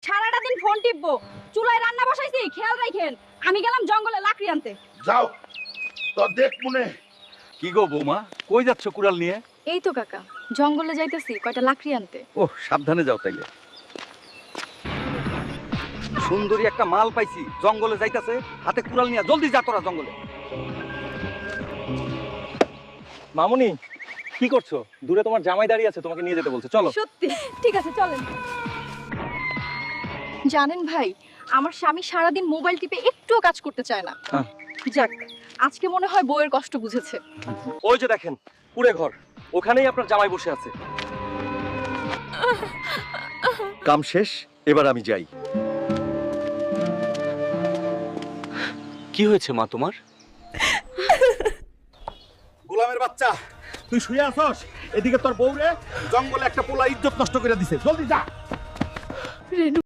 সারাটা দিন ফোন টিপবো, চুলায় রান্না বসাইছি খেয়াল রাখেন। আমি গেলাম জঙ্গলে লাকড়ি আনতে। যাও তো দেখ মনে। কি গো বৌমা, কই যাচ্ছ কুড়াল নিয়ে? এই তো কাকা, জঙ্গলে যাইতেছি কয়টা লাকড়ি আনতে। ও সাবধানে যাও তাইলে। সুন্দরী একটা মাল পাইছি, জঙ্গলে যাইতাছে, হাতে কুড়াল নিয়ে। জলদি যা তোরা জঙ্গলে। মামুনি কি করছো? দূরে তোমার জামাই দাঁড়িয়ে আছে, তোমাকে নিয়ে যেতে বলছে, চলো। সত্যি? ঠিক আছে চলেন। জানেন ভাই, আমার স্বামী সারাদিন মোবাইল টিপে একটুও কাজ করতে চায় না। হ্যাঁ। যাক, আজকে মনে হয় বউয়ের কষ্ট বুঝেছে। ওই যে দেখেন কুড়ে ঘর, ওখানেই আপনার জামাই বসে আছে। কাম শেষ, এবার আমি যাই। কি হয়েছে মা তোমার? গোলামের বাচ্চা, তুই শুয়ে আছস, এদিকে তোর বউরে জঙ্গলে একটা পোলা ইজ্জত নষ্ট করে দিছে। জলদি যা।